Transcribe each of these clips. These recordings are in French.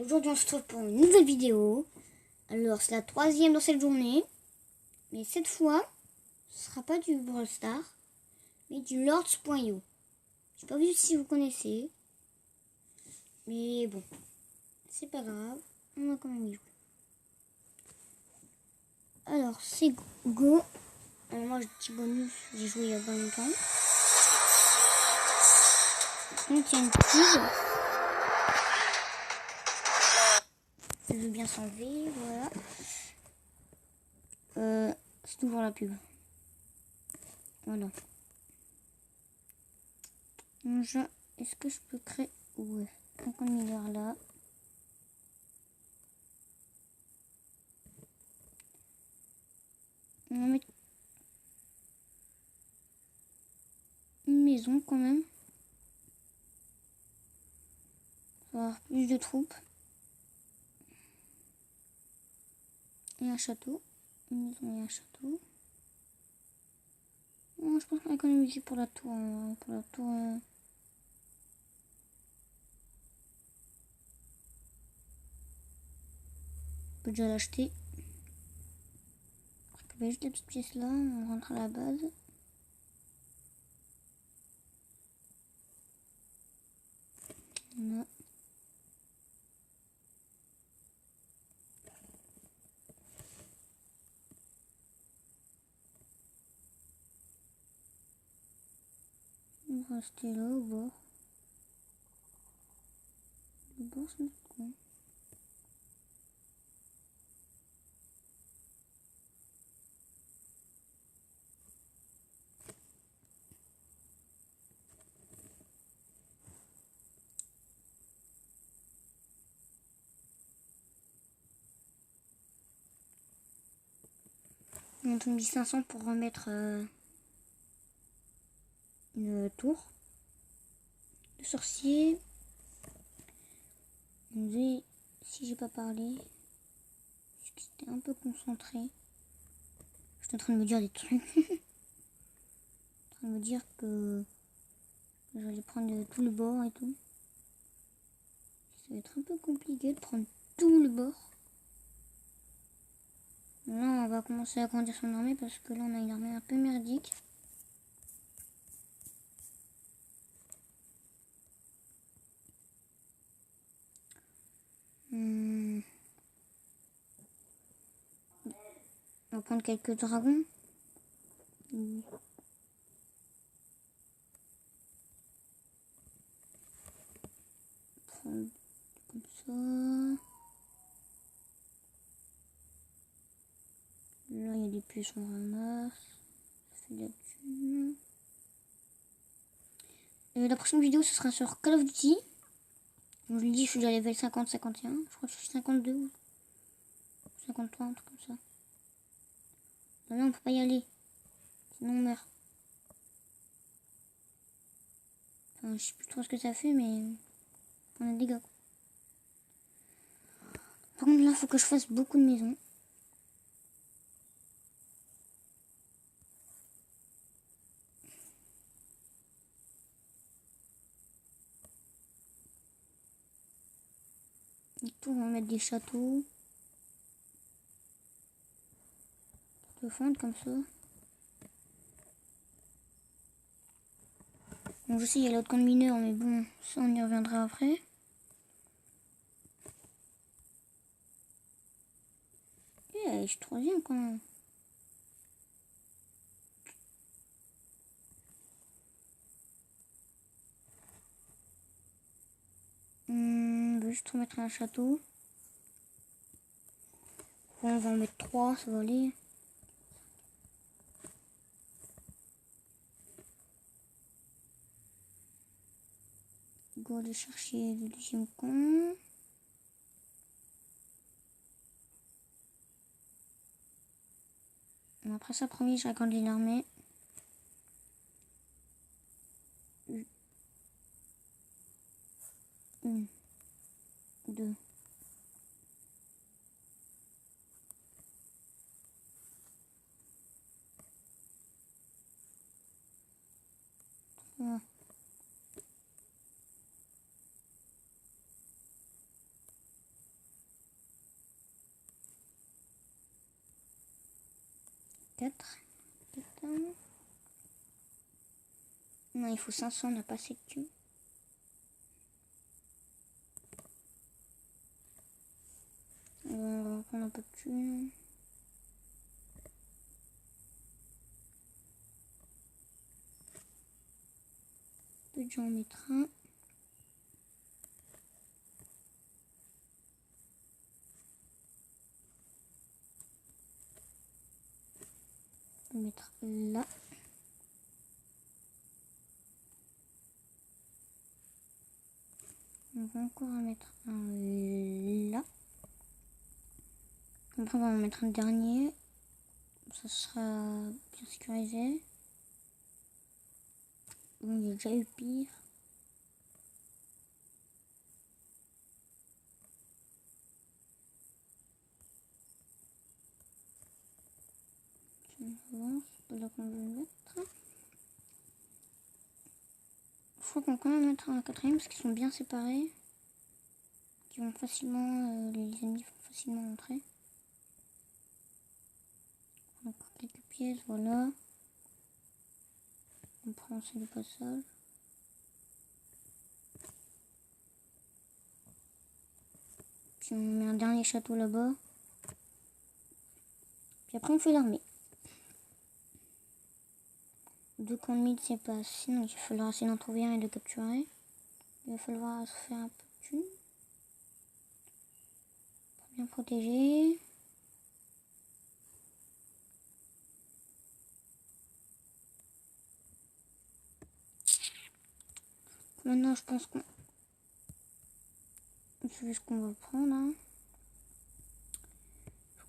Aujourd'hui on se retrouve pour une nouvelle vidéo. Alors c'est la troisième dans cette journée. Mais cette fois, ce sera pas du Brawl Stars, mais du Lords.io. Je sais pas si vous connaissez. Mais bon, c'est pas grave. On va quand même y jouer. Alors c'est Go. Alors, moi petit bonus, j'ai joué il y a pas longtemps. Donc il y a une pub. Je veux bien s'enlever, voilà. C'est toujours la pub. Voilà. Est-ce que je peux créer... Ouais. 50 milliards là. On va mettre une maison quand même. On va avoir plus de troupes. Et un château. Une maison et un château. Oh, je pense qu'on va économiser pour la tour. Pour la tour. On peut déjà l'acheter. On récupère juste les petites pièces là. On rentre à la base. Voilà. On va rester là au bord. Le bord c'est notre coin. On tombe 1500 pour remettre une tour. Le sorcier. Si j'ai pas parlé, parce que c'était un peu concentré. Je suis en train de me dire des trucs. En train de me dire que j'allais prendre tout le bord et tout. Ça va être un peu compliqué de prendre tout le bord. Là, on va commencer à agrandir son armée parce que là, on a une armée un peu merdique. On va prendre quelques dragons. Prendre comme ça. Là, il y a des pièces, on ramasse. Ça fait de la thune. La prochaine vidéo, ce sera sur Call of Duty. Je vous le dis, je suis déjà level 50-51. Je crois que je suis 52 ou 53, un truc comme ça. Non, mais on peut pas y aller. Sinon, on meurt. Enfin, je sais plus trop ce que ça fait, mais on a des dégâts. Par contre, là, il faut que je fasse beaucoup de maisons. Et tout, on va mettre des châteaux. De fondre comme ça. Bon, je sais, il y a l'autre camp de mineurs, mais bon, ça, on y reviendra après. Je suis troisième quand même. On va juste remettre un château. Bon, on va en mettre 3, ça va aller. Go aller chercher le deuxième camp. Après ça, promis, je agrandis l'armée. Une, deux. Trois. 4. Non, il faut 500, on n'a pas assez de thunes. On va prendre un peu de thunes. Peu de gens en mettre un. On va mettre là. On va encore en mettre un là. Après on va en mettre un dernier. Ça sera bien sécurisé. Bon, il y a déjà eu pire. C'est là qu'on veut le mettre. Je crois qu'on va quand même mettre un quatrième parce qu'ils sont bien séparés. Qui vont facilement, les ennemis vont facilement entrer. Encore quelques pièces, voilà. On prend celle du passage. Puis on met un dernier château là-bas. Puis après on fait l'armée. 2 camps de mid c'est pas assez, donc il va falloir essayer d'en trouver un et de le capturer. Il va falloir se faire un peu de thunes. Pour bien protéger. Maintenant je pense qu'on... C'est ce qu'on va prendre. Hein.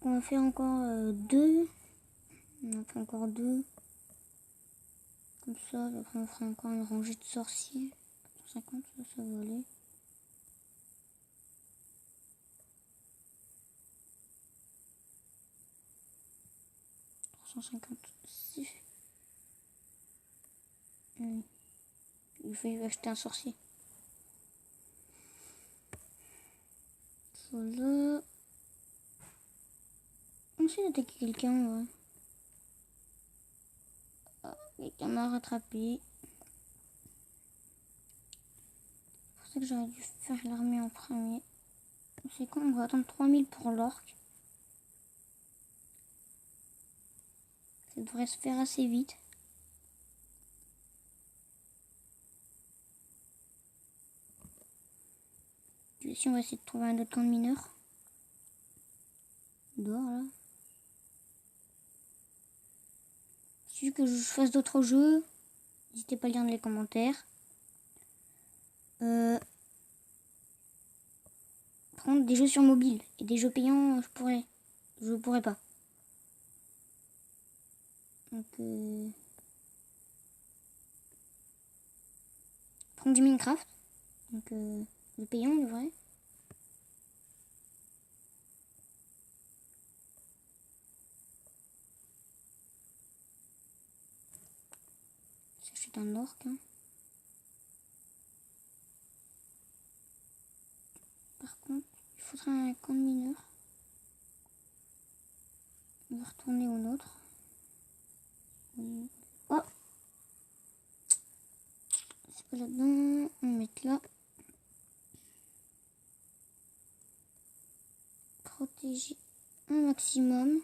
On va faire encore 2. On en fait encore 2. Comme ça, après on fera encore une rangée de sorciers. 150, ça va aller. Il faut acheter un sorcier. Voilà. On essaie d'attaquer quelqu'un, ouais. Ah, quelqu'un m'a rattrapé. C'est pour ça que j'aurais dû faire l'armée en premier. C'est quand on va attendre 3000 pour l'orque. Ça devrait se faire assez vite. Puis ici on va essayer de trouver un autre camp de mineurs. Dehors là. Si que je fasse d'autres jeux, n'hésitez pas à lire dans les commentaires. Par contre, des jeux sur mobile et des jeux payants, je pourrais pas. Donc, prendre du Minecraft. Donc, le payant, le vrai. C'est un orc. Hein. Par contre, il faudra un camp de mineurs. On va retourner au nôtre. Oh! C'est pas là-dedans. On va mettre là. Protéger un maximum.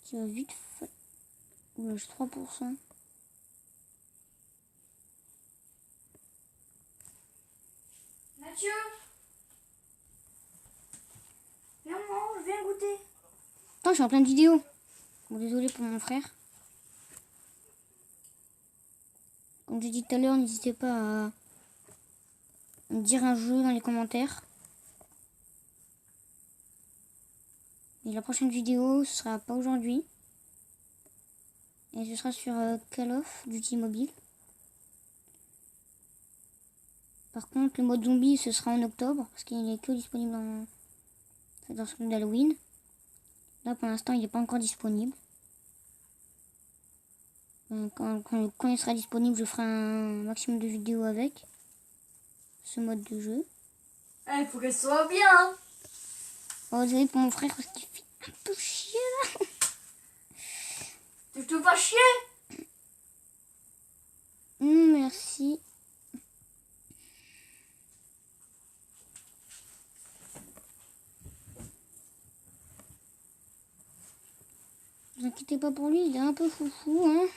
Ce qui va vite fait. Oula, j'ai 3%. Mathieu! Viens, mange, viens goûter. Attends, je suis en pleine vidéo. Bon, désolé pour mon frère. Comme j'ai dit tout à l'heure, n'hésitez pas à me dire un jeu dans les commentaires. Et la prochaine vidéo, ce sera pas aujourd'hui. Et ce sera sur Call of Duty Mobile. Par contre, le mode zombie, ce sera en octobre. Parce qu'il n'est que disponible dans ce mode d'Halloween. Là, pour l'instant, il n'est pas encore disponible. Quand il sera disponible, je ferai un maximum de vidéos avec ce mode de jeu. Il faut qu'elle soit bien. Hein. Oh, désolé pour mon frère parce qu'il fait un peu chier là. Tu te fais chier? Merci. Ne vous inquiétez pas pour lui, il est un peu foufou, hein.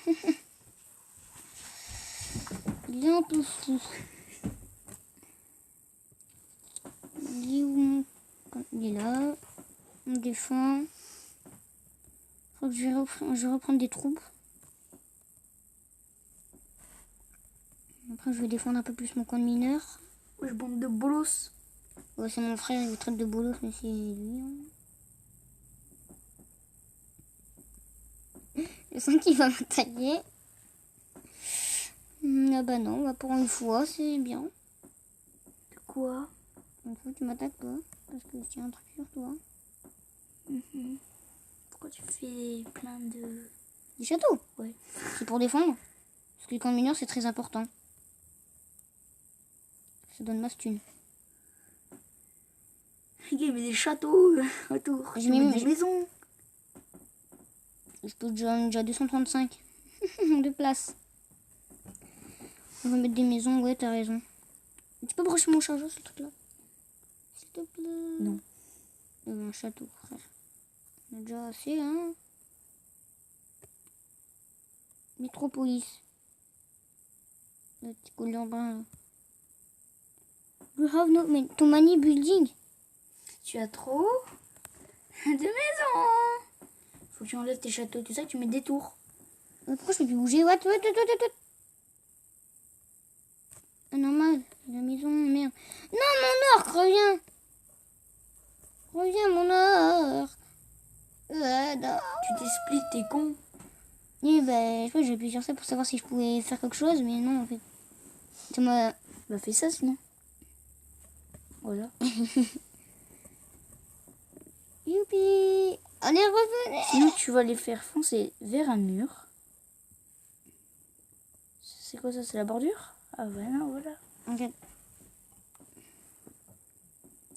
Il est un peu fou. Il est où mon... Il est là. On défend. Faut que je vais reprendre des troupes. Après, je vais défendre un peu plus mon camp de mineurs. Wesh, bande de bolos. Ouais, c'est mon frère, il me traite de bolos, mais c'est lui. Hein. Je sens qu'il va m'attaquer. Ah bah non, bah pour une fois, c'est bien. De quoi? Une fois, tu m'attaques pas, parce que je tiens un truc sur toi. Pourquoi tu fais plein de... Des châteaux? Ouais. C'est pour défendre. Parce que le camp de mineurs, c'est très important. Ça donne masse thune. Il y a des châteaux autour. J'ai Tu mis- mets des maisons. Je peux déjà 235 de place. On va mettre des maisons, ouais, t'as raison. Tu peux brancher mon chargeur, ce truc-là? S'il te plaît. Non. Un château, frère. On a déjà assez, hein. Métropolis. Le petit collier brun, là. You have no too many building. Tu as trop de maisons. Faut que tu enlèves tes châteaux, tout ça, tu mets des tours. Pourquoi je peux plus bouger? What? Ah, normal. La maison, merde. Non, mon orc, reviens. Reviens, mon orc. Non. Tu t'es split, t'es con. Et ben, je sais pas, j'ai appuyé sur ça pour savoir si je pouvais faire quelque chose, mais non, en fait. Ça m'a... Bah fais ça sinon. Voilà. Youpi. Allez, revenez. Sinon tu vas les faire foncer vers un mur. C'est quoi ça? C'est la bordure? Ah bah non, voilà. Ok.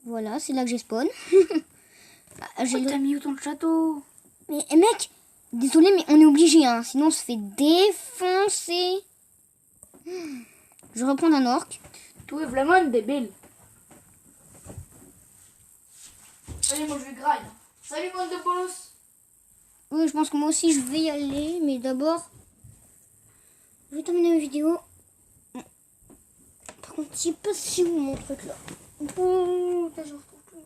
Voilà, c'est là que j'ai spawn. J'ai t'as mis où ton château? Mais mec, désolé, mais on est obligé, hein. Sinon on se fait défoncer. Je reprends un orc. Tout est vraiment débile. Allez, moi je vais graille. Salut, bande de bolos. Oui, je pense que moi aussi je vais y aller, mais d'abord, je vais terminer la vidéo. Par contre, je sais pas si où mon truc là. Oh, je retrouve plus.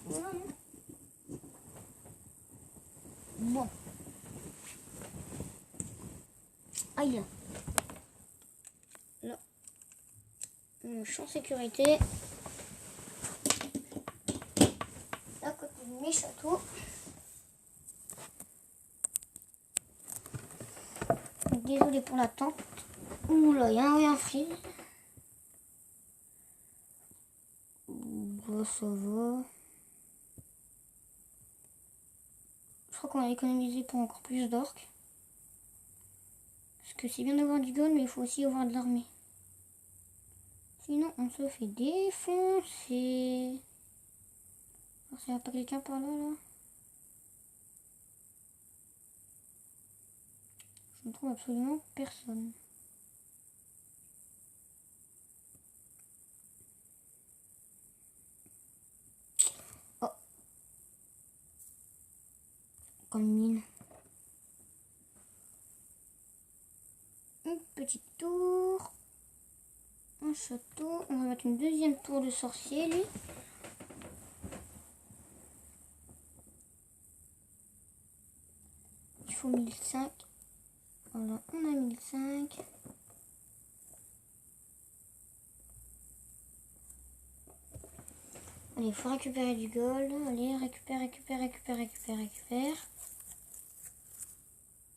Voilà, non. Bon. Aïe. Là. Je suis en sécurité. À côté de mes châteaux. Désolé pour l'attente. Oula, il y a un frise. Bon, ça va. Je crois qu'on va économiser pour encore plus d'orques. Parce que c'est bien d'avoir du gold, mais il faut aussi avoir de l'armée. Sinon, on se fait défoncer. Alors, il n'y a pas quelqu'un par là, là? Je ne trouve absolument personne. Oh. Comme mine. Une petite tour. Un château. On va mettre une deuxième tour de sorcier, lui. Il faut 1005. Voilà, on a 1005. Allez, il faut récupérer du gold. Allez, récupère.